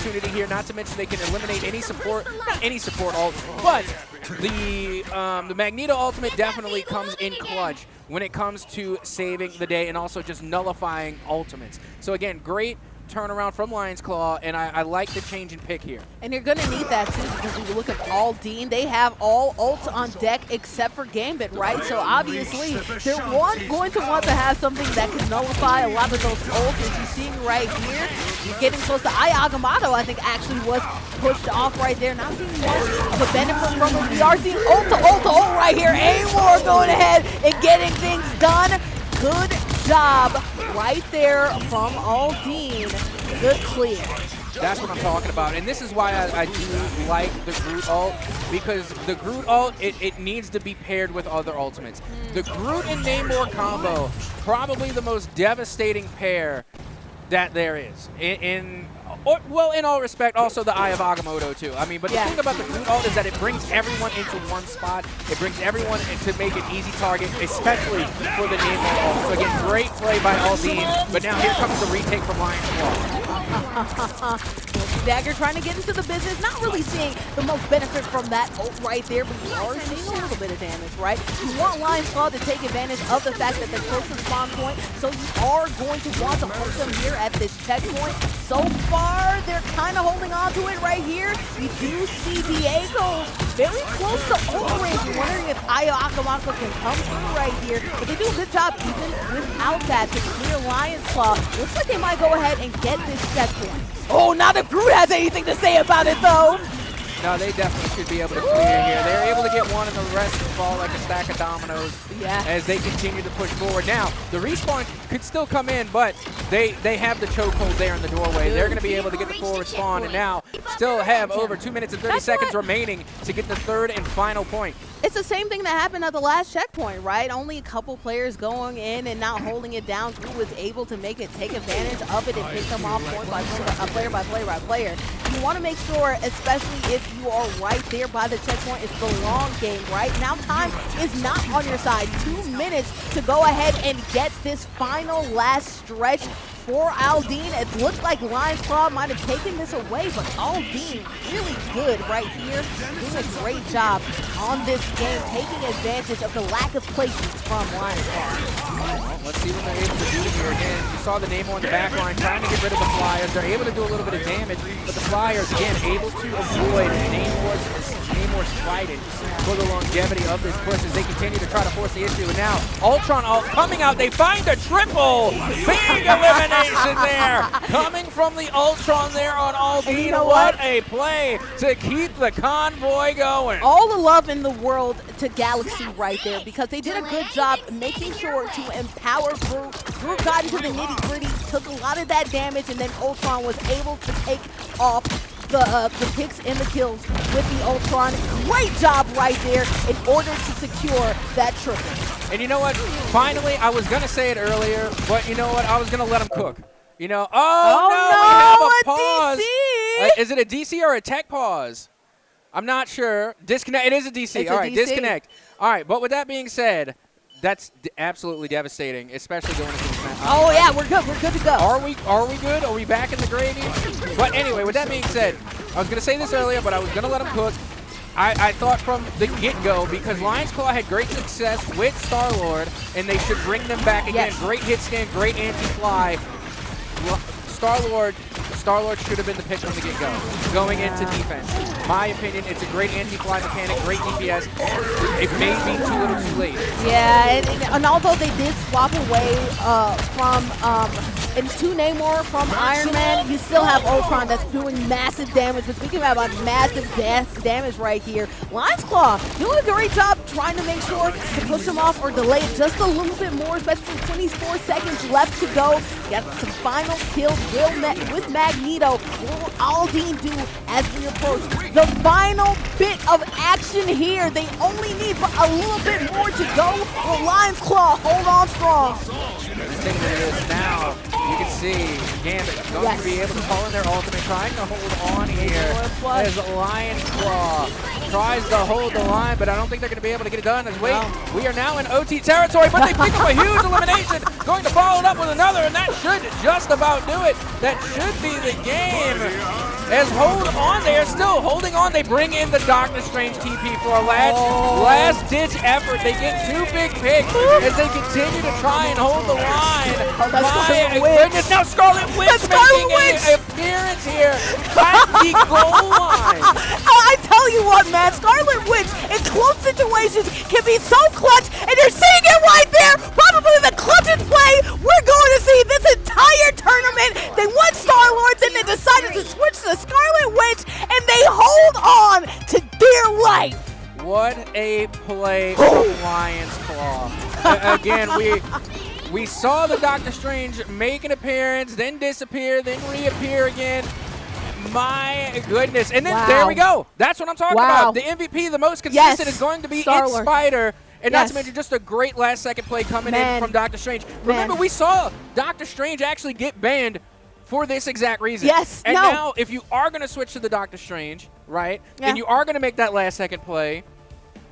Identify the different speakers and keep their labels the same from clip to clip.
Speaker 1: opportunity here, not to mention they can eliminate any support, not any support ult, but the Magneto ultimate definitely comes in clutch when it comes to saving the day and also just nullifying ultimates. So again, great turnaround from Lion's Claw, and I like the change in pick here.
Speaker 2: And you're going to need that too, because when you look at Aldine, they have all ults on deck except for Gambit, right? So obviously, they're going to want to have something that can nullify a lot of those ults, as you're seeing right here. You're getting close to Agamotto, I think, actually was pushed off right there. Not seeing much of a benefit from it. We are seeing ult to ult to ult right here. Amor going ahead and getting things done. Good job right there from Aldine. Good clear.
Speaker 1: That's what I'm talking about. And this is why I do like the Groot ult, because the Groot ult, it needs to be paired with other ultimates. The Groot and Namor combo, probably the most devastating pair that there is. Well, in all respect, also the Eye of Agamotto too. I mean, but the thing about the Groot ult is that it brings everyone into one spot. It brings everyone to make an easy target, especially for the Namor ult. So again, great play by Aldine, but now here comes the retake from Lion's Claw.
Speaker 2: Dagger trying to get into the business, not really seeing the most benefit from that ult right there, but you are seeing a little bit of damage, right? You want Lion's Claw to take advantage of the fact that they're close to the spawn point, so you are going to want to hold them here at this checkpoint. So far, they're kind of holding on to it right here. You do see Diego very close to ult range. You're wondering if Agamotto can come through right here, but they do a good job even without that to clear Lion's Claw. Looks like they might go ahead and get this checkpoint. Oh, not if Groot has anything to say about it, though.
Speaker 1: No, they definitely should be able to clear here. They're able to get one, and the rest fall like a stack of dominoes as they continue to push forward. Now, the respawn could still come in, but they have the chokehold there in the doorway. They're going to be able to get the forward spawn, and now still have over 2 minutes and 30 seconds remaining to get the third and final point.
Speaker 2: It's the same thing that happened at the last checkpoint, right? Only a couple players going in and not holding it down. Groot was able to make it, take advantage of it, and pick them off point by player by player by player. You want to make sure, especially if you are right there by the checkpoint, it's the long game, right? Now time is not on your side. 2 minutes to go ahead and get this final last stretch for Aldine. It looks like Lion's Claw might have taken this away, but Aldine really good right here. Doing a great job on this game, taking advantage of the lack of placements from Lion's Claw.
Speaker 1: Well, let's see what they're able to do here again. You saw the Namor in the back line trying to get rid of the Flyers. They're able to do a little bit of damage, but the Flyers, again, able to avoid Namor's sliding for the longevity of this push as they continue to try to force the issue. And now, Ultron coming out. They find a triple. Big elimination there. Coming from the Ultron there on Aldine.
Speaker 2: You know
Speaker 1: what a play to keep the convoy going.
Speaker 2: All the love in the world to Galaxy right there, because they did a good job making sure to empower Groot. Groot got into the nitty-gritty, took a lot of that damage, and then Ultron was able to take off the picks and the kills with the Ultron. Great job right there in order to secure that triple.
Speaker 1: And you know what? Finally, I was going to say it earlier, but you know what? I was going to let him cook. You know, oh no, we have a pause.
Speaker 2: DC.
Speaker 1: Is it a DC or a tech pause? I'm not sure. Disconnect. It is a DC.
Speaker 2: It's
Speaker 1: all
Speaker 2: a
Speaker 1: right,
Speaker 2: DC.
Speaker 1: Disconnect. All right, but with that being said, that's absolutely devastating, especially going into this match.
Speaker 2: Oh yeah, we're good. We're good to go.
Speaker 1: Are we good? Are we back in the gravy? But anyway, with that being said, I was going to say this earlier, but I was going to let him cook. I thought from the get-go, because Lion's Claw had great success with Star-Lord, and they should bring them back again.
Speaker 2: Yes.
Speaker 1: Great hit scan, great anti-fly. Star-Lord should have been the pick from the get-go, going into defense. My opinion, it's a great anti-fly mechanic, great DPS. It may be too little too late.
Speaker 2: Yeah, and although they did swap away into Namor from Iron Man, you still have Ultron that's doing massive damage. But speaking about massive damage right here, Lion's Claw doing a great job trying to make sure to push him off or delay it just a little bit more, especially with 24 seconds left to go. Got some final kills with Magneto. What will Aldine do as we approach the final bit of action here? They only need a little bit more to go. Will Lion's Claw hold on strong?
Speaker 1: The thing that it is now, you can see Gambit going to be able to call in their ultimate, trying to hold on here as Lion's Claw tries to hold the line, but I don't think they're going to be able to get it done. As we are now in OT territory, but they pick up a huge elimination, going to follow it up with another, and that should just about do it. That should be the game. as hold on there, still holding on. They bring in the Doctor Strange TP for a last-ditch effort. They get 2 big picks as they continue to try and hold the line. My goodness, now Scarlet Witch making an appearance here at the goal line.
Speaker 2: I tell you what, man, Scarlet Witch in close situations can be so clutch, and you're seeing it right there. Probably the clutchest play we're going to see this entire tournament. They won Star-Lords and they decided to switch to Scarlet Witch, and they hold on to dear life.
Speaker 1: What a play from Lion's Claw. Again, we saw the Doctor Strange make an appearance, then disappear, then reappear again. My goodness. And then there we go. That's what I'm talking about. The MVP, the most consistent, is going to be It's Spider. And not to mention just a great last-second play coming in from Doctor Strange. Remember, we saw Doctor Strange actually get banned for this exact reason. And now, if you are going to switch to the Doctor Strange, right, then you are going to make that last-second play,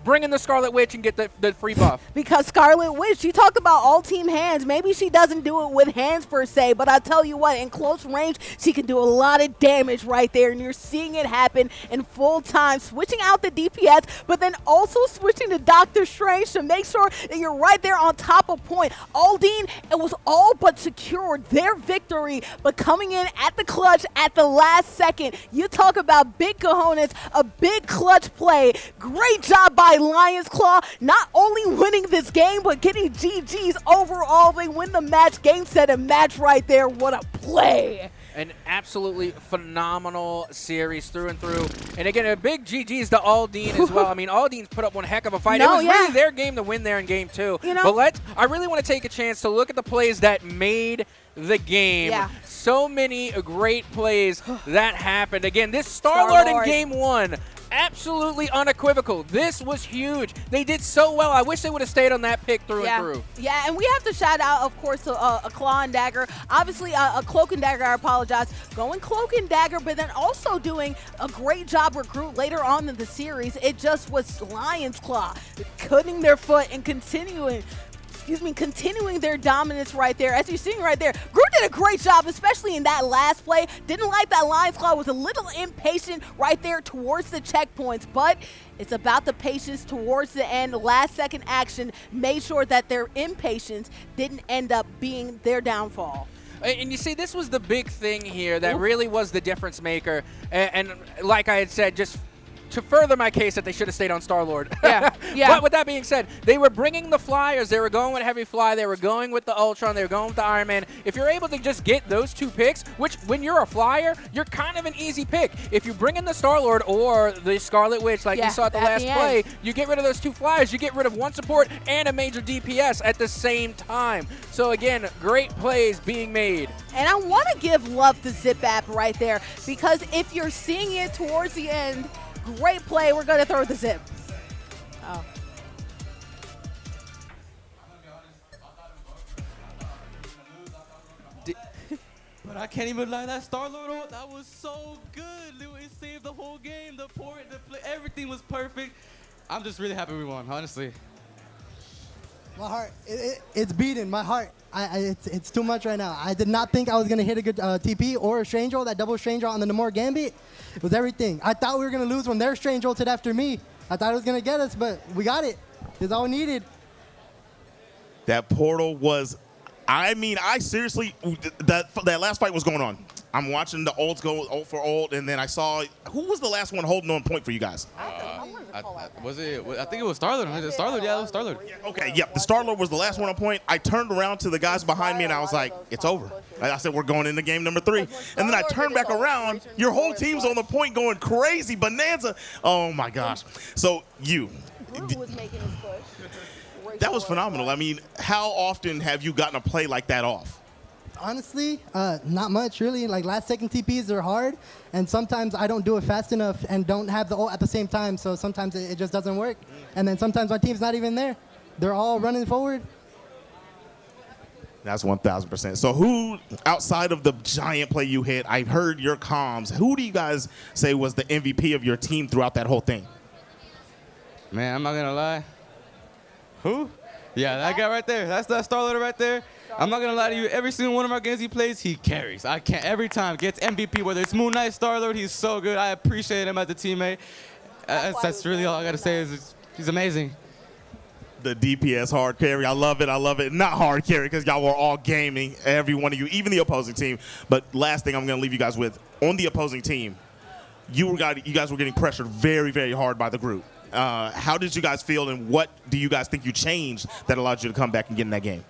Speaker 1: bring in the Scarlet Witch and get the free buff.
Speaker 2: Because Scarlet Witch, you talk about all-team hands. Maybe she doesn't do it with hands per se, but I tell you what, in close range, she can do a lot of damage right there, and you're seeing it happen in full time, switching out the DPS, but then also switching to Doctor Strange to make sure that you're right there on top of point. Aldine, it was all but secured their victory, but coming in at the clutch at the last second. You talk about big cojones, a big clutch play. Great job by Lion's Claw, not only winning this game, but getting GGs overall. They win the match, game, set, and match right there. What a play.
Speaker 1: An absolutely phenomenal series through and through. And again, a big GG's to Aldine as well. I mean, Aldine's put up one heck of a fight. It was really their game to win there in game 2. But I really want to take a chance to look at the plays that made the game. So many great plays that happened. Again, this Star-Lord in game 1, absolutely unequivocal. This was huge. They did so well. I wish they would have stayed on that pick through and through.
Speaker 2: Yeah, and we have to shout out, of course, to a Claw and Dagger. Obviously, a Cloak and Dagger, I apologize. Going Cloak and Dagger, but then also doing a great job recruit later on in the series. It just was Lion's Claw cutting their foot and continuing their dominance right there. As you're seeing right there, Groot did a great job, especially in that last play. Didn't like that Lion's Claw, was a little impatient right there towards the checkpoints, but it's about the patience towards the end. Last second action made sure that their impatience didn't end up being their downfall.
Speaker 1: And you see, this was the big thing here that really was the difference maker. And like I had said, just to further my case that they should have stayed on Star-Lord. But with that being said, they were bringing the flyers. They were going with Heavy Fly. They were going with the Ultron. They were going with the Iron Man. If you're able to just get those 2 picks, which when you're a flyer, you're kind of an easy pick. If you bring in the Star-Lord or the Scarlet Witch like we saw at the last play, you get rid of those 2 flyers. You get rid of 1 support and a major DPS at the same time. So again, great plays being made.
Speaker 2: And I want to give love to Zip App right there, because if you're seeing it towards the end, great play. We're going to throw the zip. Oh.
Speaker 3: But I can't even lie, that Star-Lord, that was so good. It saved the whole game. The port, the play, everything was perfect. I'm just really happy we won, honestly.
Speaker 4: My heart, it's beating. My heart, it's too much right now. I did not think I was going to hit a good TP or a Strange Roll. That double Strange Roll on the Namor Gambit was everything. I thought we were going to lose when their Strange Roll after me. I thought it was going to get us, but we got it. That's all we needed.
Speaker 5: That portal was, I mean, I seriously, that last fight was going on. I'm watching the ults go ult for ult, and then I saw, who was the last one holding on point for you guys?
Speaker 3: I think it was Star-Lord. Star-Lord, yeah, it was Star-Lord.
Speaker 5: Okay, yeah, the Star-Lord was the last one on point. I turned around to the guys behind me, and I was like, it's over. I said, we're going into game number 3. And then I turned back around. Your whole team's on the point going crazy, bonanza. Oh, my gosh. So, that was phenomenal. I mean, how often have you gotten a play like that off?
Speaker 4: Honestly, not much, really. Like, last-second TPs are hard, and sometimes I don't do it fast enough and don't have the ult at the same time, so sometimes it just doesn't work. And then sometimes my team's not even there. They're all running forward.
Speaker 5: That's 1,000%. So who, outside of the giant play you hit, I heard your comms, who do you guys say was the MVP of your team throughout that whole thing?
Speaker 3: Man, I'm not going to lie. Who? Yeah, that guy right there. That's that Star-Lord right there. I'm not gonna lie to you. Every single one of our games he plays, he carries. I can't. Every time gets MVP. Whether it's Moon Knight, Star-Lord, he's so good. I appreciate him as a teammate. That's really all I gotta say. Is he's amazing.
Speaker 5: The DPS hard carry. I love it. I love it. Not hard carry because y'all were all gaming, every one of you, even the opposing team. But last thing I'm going to leave you guys with, on the opposing team, you guys were getting pressured very, very hard by the group. How did you guys feel, and what do you guys think you changed that allowed you to come back and get in that game?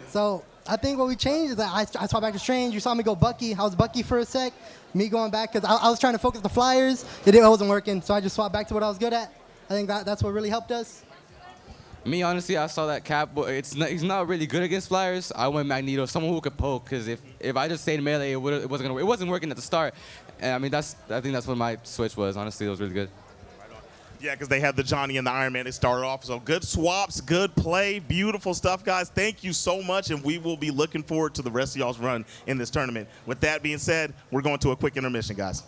Speaker 4: So I think what we changed is that I swap back to Strange. You saw me go Bucky. I was Bucky for a sec. Me going back because I was trying to focus the flyers. It wasn't working, so I just swapped back to what I was good at. I think that's what really helped us.
Speaker 3: Me, honestly, I saw that Cap, but he's not really good against flyers. I went Magneto, someone who could poke, because if I just stayed melee, it wasn't working at the start. And I mean, I think that's what my switch was. Honestly, it was really good.
Speaker 5: Yeah, because they had the Johnny and the Iron Man. They started off. So good swaps, good play, beautiful stuff, guys. Thank you so much, and we will be looking forward to the rest of y'all's run in this tournament. With that being said, we're going to a quick intermission, guys.